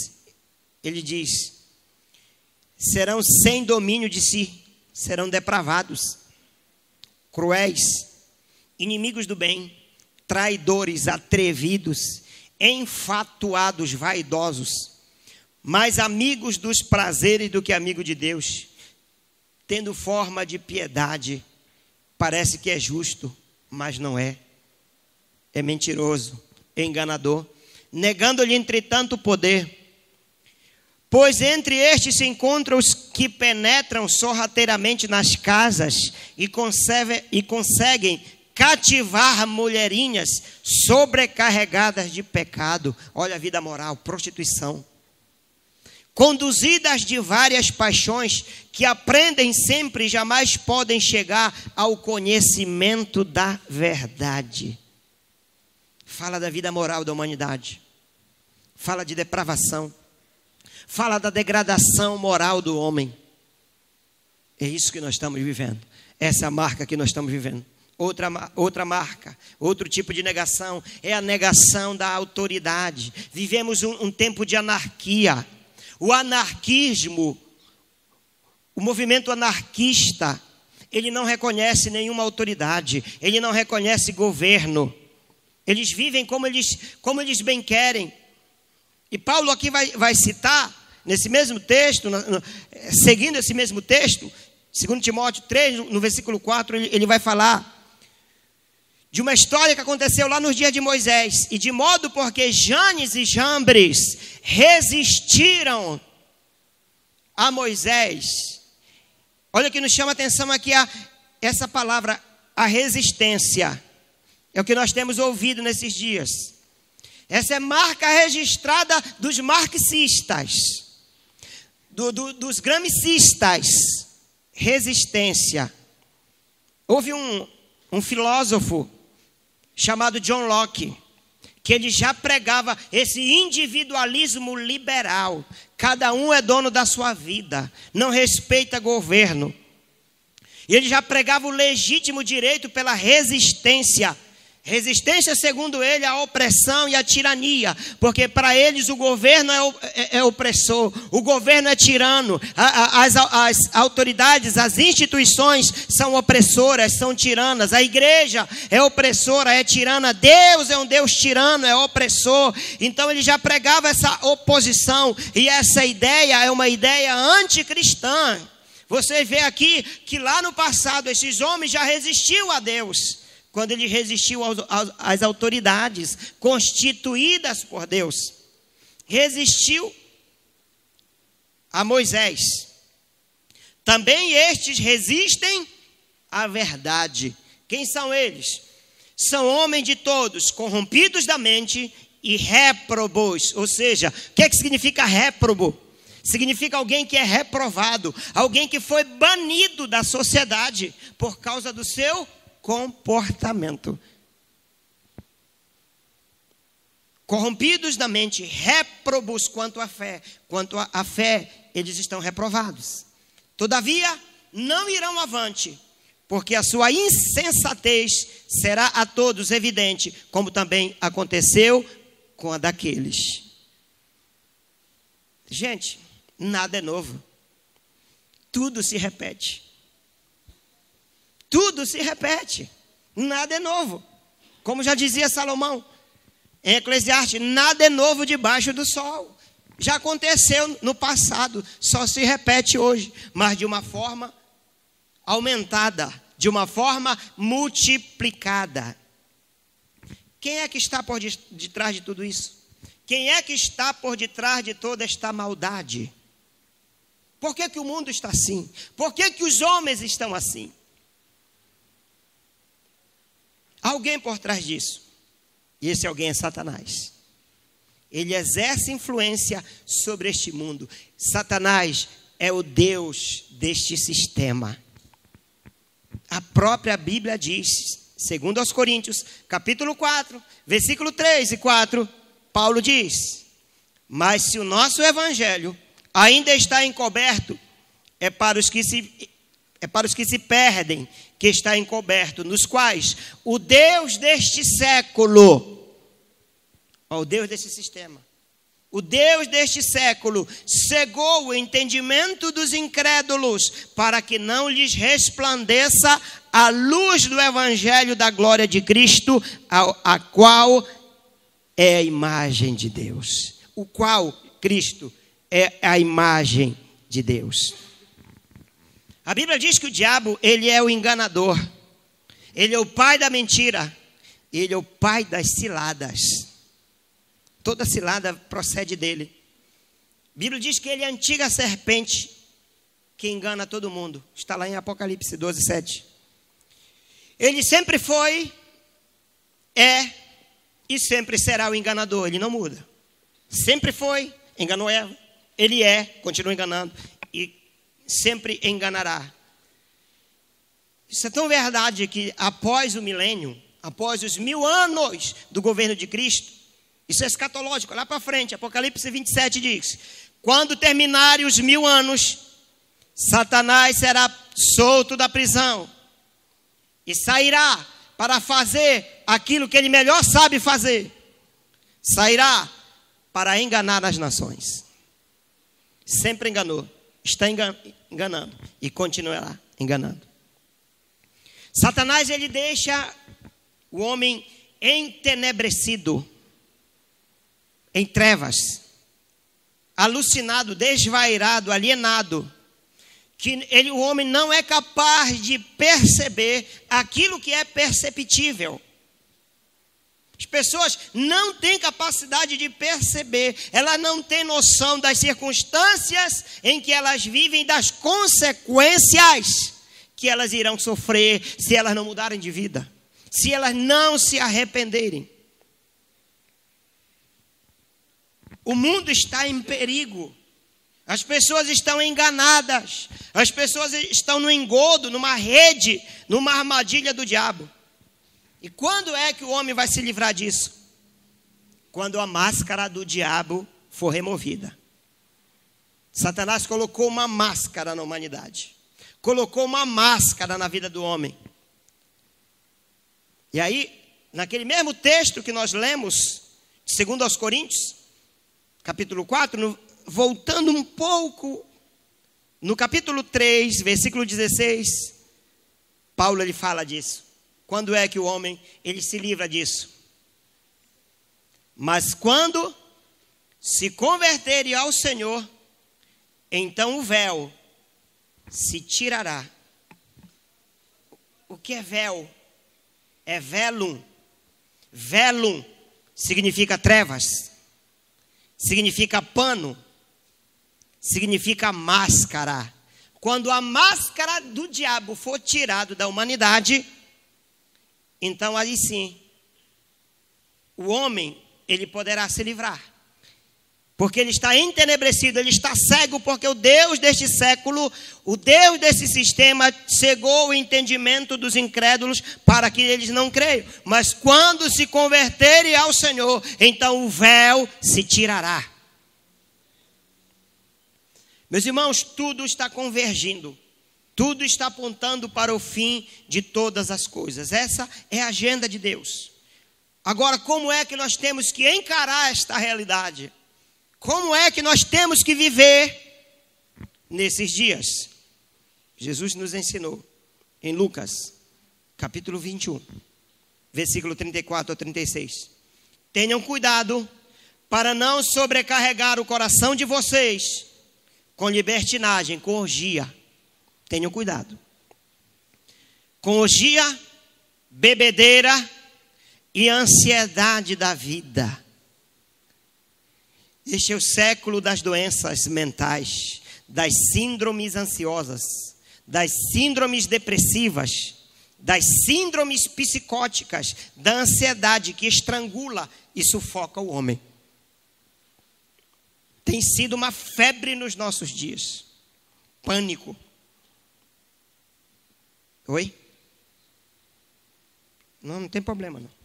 ele diz, serão sem domínio de si, serão depravados, cruéis, inimigos do bem, traidores, atrevidos, enfatuados, vaidosos, mais amigos dos prazeres do que amigos de Deus, tendo forma de piedade, parece que é justo, mas não é. É mentiroso, é enganador, negando-lhe entretanto o poder. Pois entre estes se encontram os que penetram sorrateiramente nas casas e conseguem cativar mulherinhas sobrecarregadas de pecado. Olha a vida moral, prostituição. Conduzidas de várias paixões que aprendem sempre e jamais podem chegar ao conhecimento da verdade. Fala da vida moral da humanidade. Fala de depravação. Fala da degradação moral do homem. É isso que nós estamos vivendo. Essa é a marca que nós estamos vivendo. Outra marca, outro tipo de negação, é a negação da autoridade. Vivemos um tempo de anarquia. O anarquismo, o movimento anarquista, ele não reconhece nenhuma autoridade, ele não reconhece governo. Eles vivem como eles bem querem. E Paulo aqui vai citar, nesse mesmo texto, seguindo esse mesmo texto, 2 Timóteo 3, no versículo 4, ele vai falar de uma história que aconteceu lá nos dias de Moisés. E de modo porque Janes e Jambres resistiram a Moisés. Olha que nos chama a atenção aqui essa palavra, a resistência. É o que nós temos ouvido nesses dias. Essa é marca registrada dos marxistas, dos gramicistas. Resistência. Houve um filósofo chamado John Locke, que ele já pregava esse individualismo liberal. Cada um é dono da sua vida, não respeita governo. E ele já pregava o legítimo direito pela resistência. Resistência, segundo ele, à opressão e à tirania, porque para eles o governo é opressor, o governo é tirano, as autoridades, as instituições são opressoras, são tiranas, a igreja é opressora, é tirana, Deus é um Deus tirano, é opressor. Então ele já pregava essa oposição, e essa ideia é uma ideia anticristã. Você vê aqui que lá no passado esses homens já resistiam a Deus, quando ele resistiu às autoridades constituídas por Deus. Resistiu a Moisés. Também estes resistem à verdade. Quem são eles? São homens de todos, corrompidos da mente e réprobos. Ou seja, o que significa réprobo? Significa alguém que é reprovado, alguém que foi banido da sociedade por causa do seu comportamento. Corrompidos da mente, réprobos quanto à fé. Quanto à fé, eles estão reprovados. Todavia, não irão avante, porque a sua insensatez será a todos evidente, como também aconteceu com a daqueles. Gente, nada é novo. Tudo se repete. Tudo se repete, nada é novo. Como já dizia Salomão, em Eclesiastes, nada é novo debaixo do sol. Já aconteceu no passado, só se repete hoje, mas de uma forma aumentada, de uma forma multiplicada. quem é que está por detrás de tudo isso? Quem é que está por detrás de toda esta maldade? Por que que o mundo está assim? Por que que os homens estão assim? Alguém por trás disso. E esse alguém é Satanás. Ele exerce influência sobre este mundo. Satanás é o Deus deste sistema. A própria Bíblia diz, segundo aos Coríntios, capítulo 4, versículo 3 e 4, Paulo diz: mas se o nosso evangelho ainda está encoberto, é para os que se perdem que está encoberto, nos quais o Deus deste século, o Deus desse sistema, o Deus deste século cegou o entendimento dos incrédulos, para que não lhes resplandeça a luz do evangelho da glória de Cristo, a qual é a imagem de Deus. O qual Cristo é a imagem de Deus. A Bíblia diz que o diabo, ele é o enganador. Ele é o pai da mentira. Ele é o pai das ciladas. Toda cilada procede dele. A Bíblia diz que ele é a antiga serpente que engana todo mundo. Está lá em Apocalipse 12, 7. Ele sempre foi, é e sempre será o enganador. Ele não muda. Sempre foi, enganou Eva. Ele é, continua enganando. E sempre enganará. Isso é tão verdade que após o milênio, após os 1000 anos do governo de Cristo, isso é escatológico, lá para frente, Apocalipse 27 diz: quando terminarem os 1000 anos, Satanás será solto da prisão e sairá para fazer aquilo que ele melhor sabe fazer. Sairá para enganar as nações. Sempre enganou, está enganando e continuará enganando. Satanás, ele deixa o homem entenebrecido, em trevas, alucinado, desvairado, alienado, que o homem não é capaz de perceber aquilo que é perceptível. As pessoas não têm capacidade de perceber, elas não têm noção das circunstâncias em que elas vivem, das consequências que elas irão sofrer se elas não mudarem de vida, se elas não se arrependerem. O mundo está em perigo, as pessoas estão enganadas, as pessoas estão no engodo, numa rede, numa armadilha do diabo. E quando é que o homem vai se livrar disso? Quando a máscara do diabo for removida. Satanás colocou uma máscara na humanidade, colocou uma máscara na vida do homem. E aí, naquele mesmo texto que nós lemos, segundo aos Coríntios, capítulo 4, voltando um pouco, no capítulo 3, versículo 16, Paulo ele fala disso. Quando é que o homem ele se livra disso? Mas quando se converterem ao Senhor, então o véu se tirará. O que é véu? É velum. Velum significa trevas, significa pano, significa máscara. Quando a máscara do diabo for tirada da humanidade, então aí sim, o homem, ele poderá se livrar. Porque ele está entenebrecido, ele está cego, porque o Deus deste século, o Deus desse sistema, cegou o entendimento dos incrédulos para que eles não creiam. Mas quando se converterem ao Senhor, então o véu se tirará. Meus irmãos, tudo está convergindo. Tudo está apontando para o fim de todas as coisas. Essa é a agenda de Deus. Agora, como é que nós temos que encarar esta realidade? Como é que nós temos que viver nesses dias? Jesus nos ensinou em Lucas, capítulo 21, versículo 34 a 36. Tenham cuidado para não sobrecarregar o coração de vocês com libertinagem, com orgia. Tenham cuidado. Com orgia, bebedeira e ansiedade da vida. Este é o século das doenças mentais, das síndromes ansiosas, das síndromes depressivas, das síndromes psicóticas, da ansiedade que estrangula e sufoca o homem. Tem sido uma febre nos nossos dias. Pânico. Oi? Não tem problema não.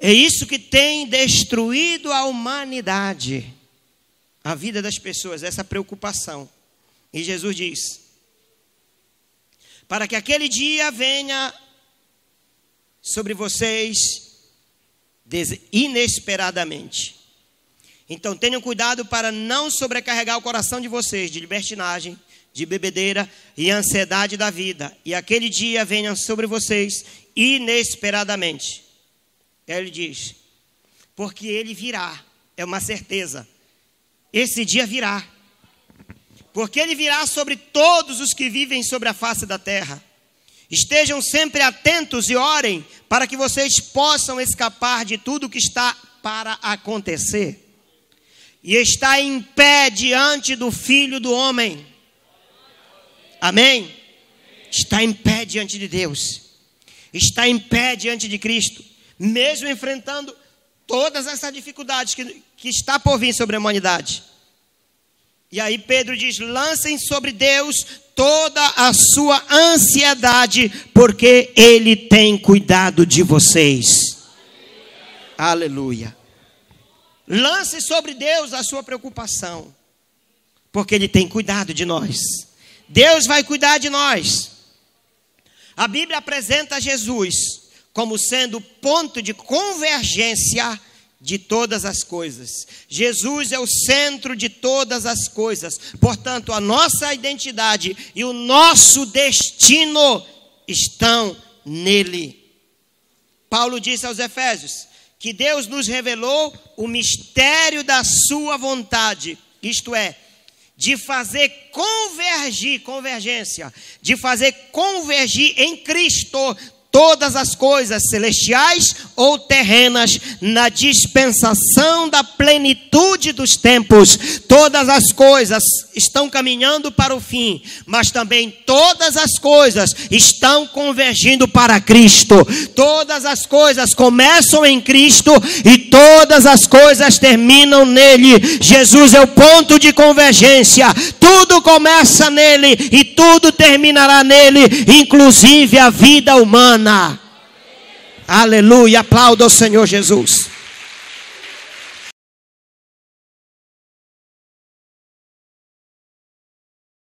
É isso que tem destruído a humanidade, a vida das pessoas, essa preocupação. E Jesus diz: para que aquele dia venha sobre vocês inesperadamente. Então tenham cuidado para não sobrecarregar o coração de vocês de libertinagem, de bebedeira e ansiedade da vida. E aquele dia venha sobre vocês inesperadamente. Ele diz, porque ele virá, é uma certeza. Esse dia virá. Porque ele virá sobre todos os que vivem sobre a face da terra. Estejam sempre atentos e orem para que vocês possam escapar de tudo que está para acontecer. E está em pé diante do Filho do Homem. Amém? Está em pé diante de Deus. Está em pé diante de Cristo. Mesmo enfrentando todas essas dificuldades que está por vir sobre a humanidade. E aí Pedro diz, lancem sobre Deus toda a sua ansiedade, porque Ele tem cuidado de vocês. Aleluia. Lance sobre Deus a sua preocupação, porque Ele tem cuidado de nós. Deus vai cuidar de nós. A Bíblia apresenta Jesus como sendo ponto de convergência de todas as coisas. Jesus é o centro de todas as coisas. Portanto, a nossa identidade e o nosso destino estão nele. Paulo disse aos Efésios que Deus nos revelou o mistério da sua vontade, isto é, de fazer convergir, convergência, de fazer convergir em Cristo todas as coisas celestiais ou terrenas na dispensação da plenitude dos tempos. Todas as coisas estão caminhando para o fim, mas também todas as coisas estão convergindo para Cristo. Todas as coisas começam em Cristo e todas as coisas terminam nele. Jesus é o ponto de convergência. Tudo começa nele e tudo terminará nele, inclusive a vida humana. Aleluia, aplauda o Senhor Jesus.